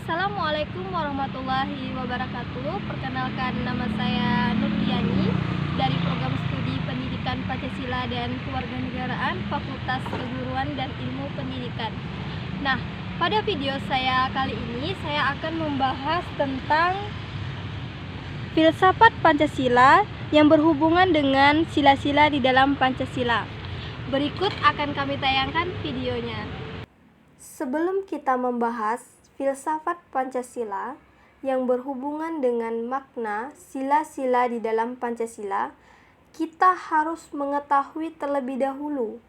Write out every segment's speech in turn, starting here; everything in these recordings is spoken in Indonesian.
Assalamualaikum warahmatullahi wabarakatuh. Perkenalkan, nama saya Nurliani dari Program Studi Pendidikan Pancasila dan Kewarganegaraan Fakultas Keguruan dan Ilmu Pendidikan. Nah, pada video saya kali ini saya akan membahas tentang filsafat Pancasila yang berhubungan dengan sila-sila di dalam Pancasila. Berikut akan kami tayangkan videonya. Sebelum kita membahas filsafat Pancasila yang berhubungan dengan makna sila-sila di dalam Pancasila, kita harus mengetahui terlebih dahulu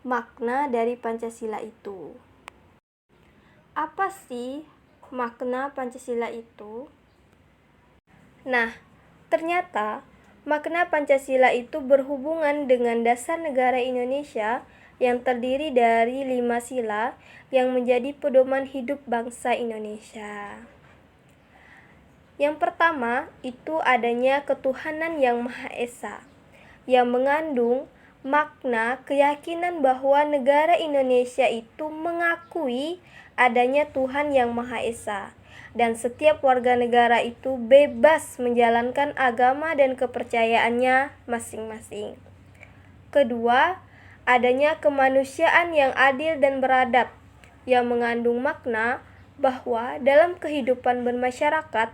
makna dari Pancasila itu. Apa sih makna Pancasila itu? Nah, ternyata makna Pancasila itu berhubungan dengan dasar negara Indonesia yang terdiri dari 5 sila yang menjadi pedoman hidup bangsa Indonesia. Yang pertama itu adanya ketuhanan yang Maha Esa, yang mengandung makna keyakinan bahwa negara Indonesia itu mengakui adanya Tuhan yang Maha Esa, dan setiap warga negara itu bebas menjalankan agama dan kepercayaannya masing-masing. Kedua, adanya kemanusiaan yang adil dan beradab, yang mengandung makna bahwa dalam kehidupan bermasyarakat,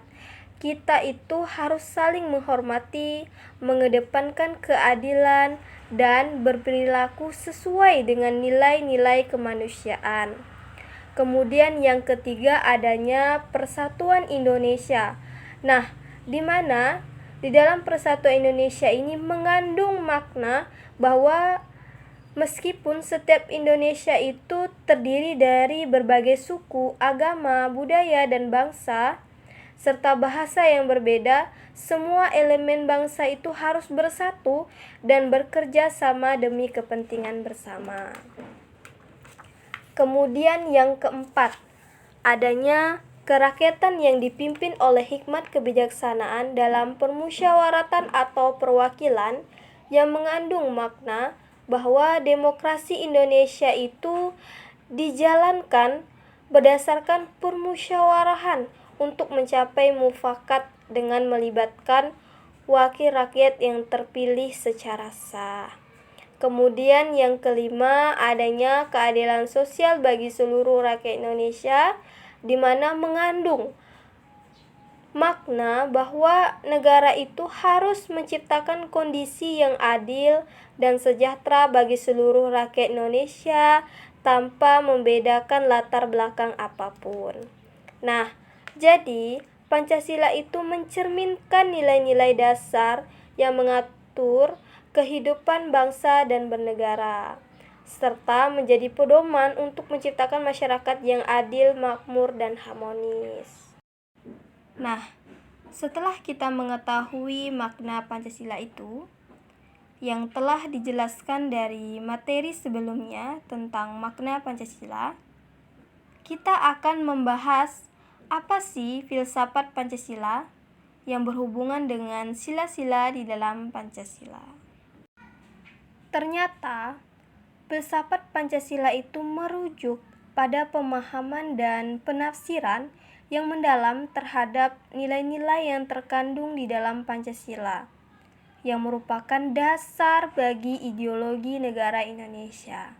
kita itu harus saling menghormati, mengedepankan keadilan, dan berperilaku sesuai dengan nilai-nilai kemanusiaan. Kemudian yang ketiga adanya persatuan Indonesia. Nah, di mana di dalam persatuan Indonesia ini mengandung makna bahwa meskipun setiap Indonesia itu terdiri dari berbagai suku, agama, budaya, dan bangsa, serta bahasa yang berbeda, semua elemen bangsa itu harus bersatu dan bekerja sama demi kepentingan bersama. Kemudian yang keempat, adanya kerakyatan yang dipimpin oleh hikmat kebijaksanaan dalam permusyawaratan atau perwakilan yang mengandung makna bahwa demokrasi Indonesia itu dijalankan berdasarkan permusyawarahan untuk mencapai mufakat dengan melibatkan wakil rakyat yang terpilih secara sah. Kemudian yang kelima adanya keadilan sosial bagi seluruh rakyat Indonesia, di mana mengandung makna bahwa negara itu harus menciptakan kondisi yang adil dan sejahtera bagi seluruh rakyat Indonesia tanpa membedakan latar belakang apapun. Nah, jadi Pancasila itu mencerminkan nilai-nilai dasar yang mengatur kehidupan bangsa dan bernegara, serta menjadi pedoman untuk menciptakan masyarakat yang adil, makmur, dan harmonis. Nah, setelah kita mengetahui makna Pancasila itu, yang telah dijelaskan dari materi sebelumnya tentang makna Pancasila, kita akan membahas apa sih filsafat Pancasila yang berhubungan dengan sila-sila di dalam Pancasila. Ternyata, filsafat Pancasila itu merujuk pada pemahaman dan penafsiran yang mendalam terhadap nilai-nilai yang terkandung di dalam Pancasila, yang merupakan dasar bagi ideologi negara Indonesia.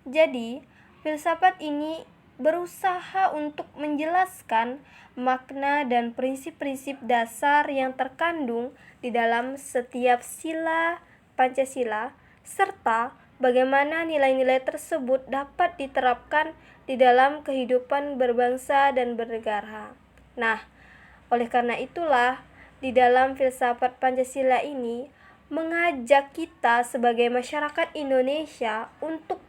Jadi, filsafat ini berusaha untuk menjelaskan makna dan prinsip-prinsip dasar yang terkandung di dalam setiap sila Pancasila, serta bagaimana nilai-nilai tersebut dapat diterapkan di dalam kehidupan berbangsa dan bernegara. Nah, oleh karena itulah, di dalam filsafat Pancasila ini mengajak kita sebagai masyarakat Indonesia untuk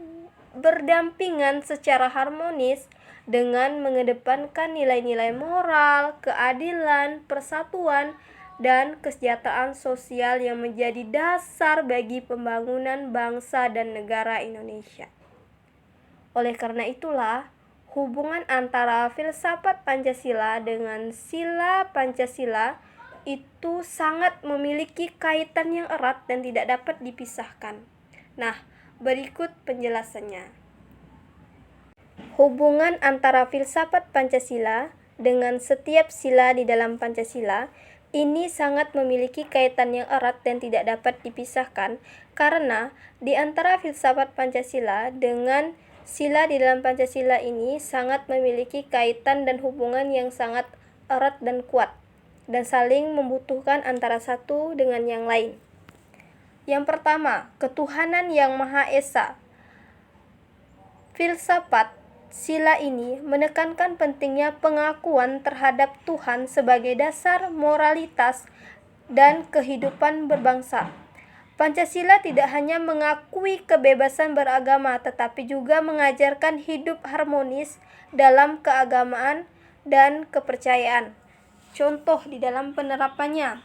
berdampingan secara harmonis dengan mengedepankan nilai-nilai moral, keadilan, persatuan, dan kesejahteraan sosial yang menjadi dasar bagi pembangunan bangsa dan negara Indonesia. Oleh karena itulah, hubungan antara filsafat Pancasila dengan sila Pancasila itu sangat memiliki kaitan yang erat dan tidak dapat dipisahkan. Nah, berikut penjelasannya. Hubungan antara filsafat Pancasila dengan setiap sila di dalam Pancasila ini sangat memiliki kaitan yang erat dan tidak dapat dipisahkan karena di antara filsafat Pancasila dengan sila di dalam Pancasila ini sangat memiliki kaitan dan hubungan yang sangat erat dan kuat dan saling membutuhkan antara satu dengan yang lain. Yang pertama, ketuhanan yang Maha Esa. Filsafat sila ini menekankan pentingnya pengakuan terhadap Tuhan sebagai dasar moralitas dan kehidupan berbangsa. Pancasila tidak hanya mengakui kebebasan beragama tetapi juga mengajarkan hidup harmonis dalam keagamaan dan kepercayaan. Contoh di dalam penerapannya.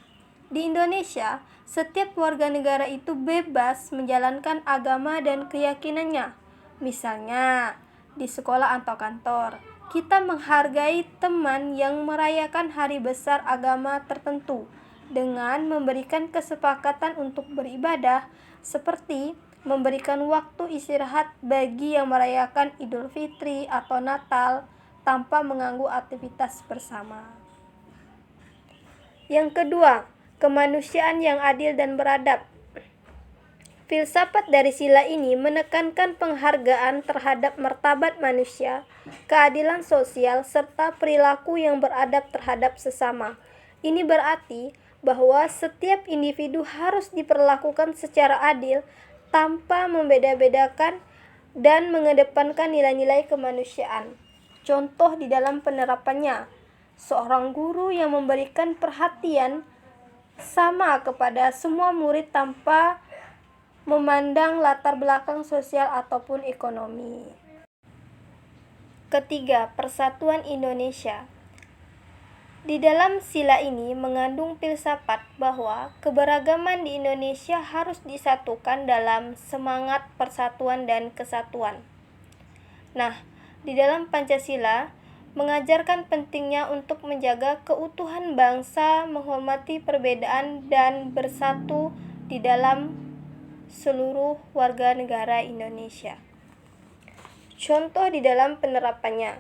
Di Indonesia, setiap warga negara itu bebas menjalankan agama dan keyakinannya. Misalnya, di sekolah atau kantor, kita menghargai teman yang merayakan hari besar agama tertentu dengan memberikan kesepakatan untuk beribadah, seperti memberikan waktu istirahat bagi yang merayakan Idul Fitri atau Natal tanpa mengganggu aktivitas bersama. Yang kedua, kemanusiaan yang adil dan beradab. Filsafat dari sila ini menekankan penghargaan terhadap martabat manusia, keadilan sosial, serta perilaku yang beradab terhadap sesama. Ini berarti bahwa setiap individu harus diperlakukan secara adil tanpa membeda-bedakan dan mengedepankan nilai-nilai kemanusiaan. Contoh di dalam penerapannya, seorang guru yang memberikan perhatian sama kepada semua murid tanpa memandang latar belakang sosial ataupun ekonomi. Ketiga, Persatuan Indonesia. Di dalam sila ini mengandung filsafat bahwa keberagaman di Indonesia harus disatukan dalam semangat persatuan dan kesatuan. Nah, di dalam Pancasila mengajarkan pentingnya untuk menjaga keutuhan bangsa, menghormati perbedaan, dan bersatu di dalam seluruh warga negara Indonesia. Contoh di dalam penerapannya.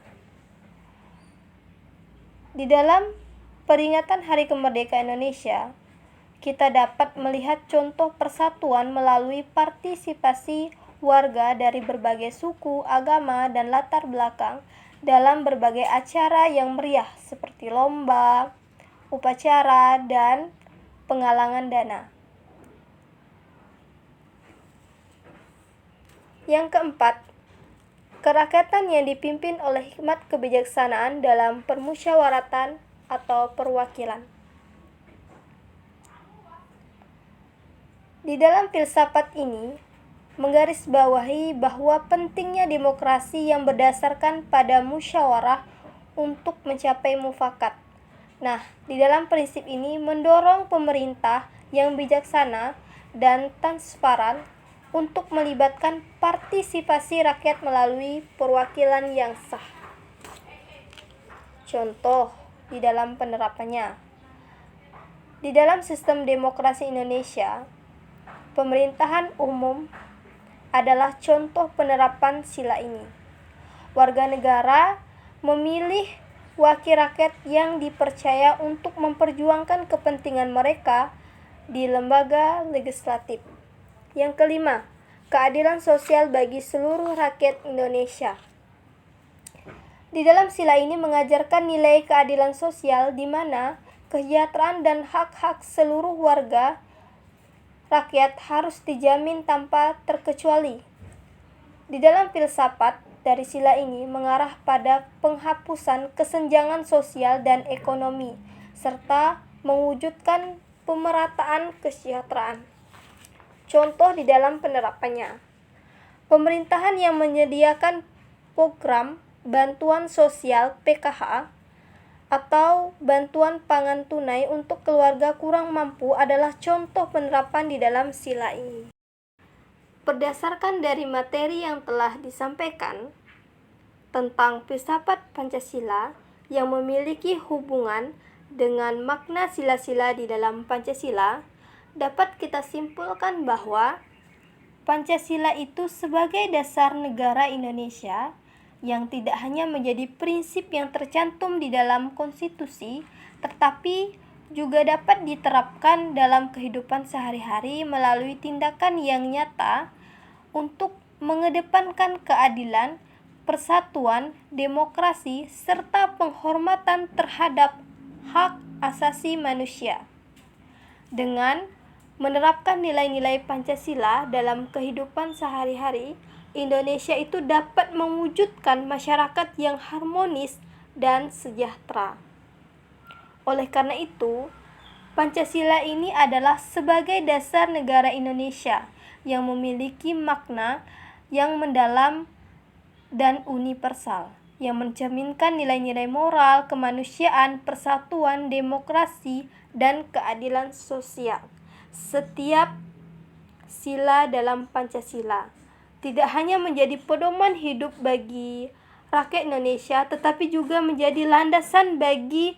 Di dalam peringatan Hari Kemerdekaan Indonesia, kita dapat melihat contoh persatuan melalui partisipasi warga dari berbagai suku, agama, dan latar belakang dalam berbagai acara yang meriah seperti lomba, upacara, dan penggalangan dana. Yang keempat, kerakyatan yang dipimpin oleh hikmat kebijaksanaan dalam permusyawaratan atau perwakilan. Di dalam filsafat ini menggarisbawahi bahwa pentingnya demokrasi yang berdasarkan pada musyawarah untuk mencapai mufakat. Nah, di dalam prinsip ini mendorong pemerintah yang bijaksana dan transparan untuk melibatkan partisipasi rakyat melalui perwakilan yang sah. Contoh di dalam penerapannya. Di dalam sistem demokrasi Indonesia, pemerintahan umum adalah contoh penerapan sila ini. Warga negara memilih wakil rakyat yang dipercaya untuk memperjuangkan kepentingan mereka di lembaga legislatif. Yang kelima, keadilan sosial bagi seluruh rakyat Indonesia. Di dalam sila ini mengajarkan nilai keadilan sosial di mana kesejahteraan dan hak-hak seluruh warga rakyat harus dijamin tanpa terkecuali. Di dalam filsafat dari sila ini mengarah pada penghapusan kesenjangan sosial dan ekonomi, serta mewujudkan pemerataan kesejahteraan. Contoh di dalam penerapannya. Pemerintahan yang menyediakan program bantuan sosial PKH atau bantuan pangan tunai untuk keluarga kurang mampu adalah contoh penerapan di dalam sila ini. Berdasarkan dari materi yang telah disampaikan tentang filsafat Pancasila yang memiliki hubungan dengan makna sila-sila di dalam Pancasila, dapat kita simpulkan bahwa Pancasila itu sebagai dasar negara Indonesia yang tidak hanya menjadi prinsip yang tercantum di dalam konstitusi, tetapi juga dapat diterapkan dalam kehidupan sehari-hari melalui tindakan yang nyata untuk mengedepankan keadilan, persatuan, demokrasi, serta penghormatan terhadap hak asasi manusia. Dengan menerapkan nilai-nilai Pancasila dalam kehidupan sehari-hari, Indonesia itu dapat mewujudkan masyarakat yang harmonis dan sejahtera. Oleh karena itu, Pancasila ini adalah sebagai dasar negara Indonesia yang memiliki makna yang mendalam dan universal, yang mencerminkan nilai-nilai moral, kemanusiaan, persatuan, demokrasi, dan keadilan sosial. Setiap sila dalam Pancasila tidak hanya menjadi pedoman hidup bagi rakyat Indonesia, tetapi juga menjadi landasan bagi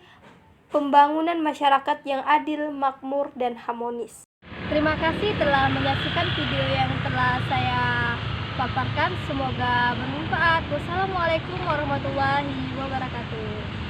pembangunan masyarakat yang adil, makmur, dan harmonis. Terima kasih telah menyaksikan video yang telah saya paparkan. Semoga bermanfaat. Wassalamualaikum warahmatullahi wabarakatuh.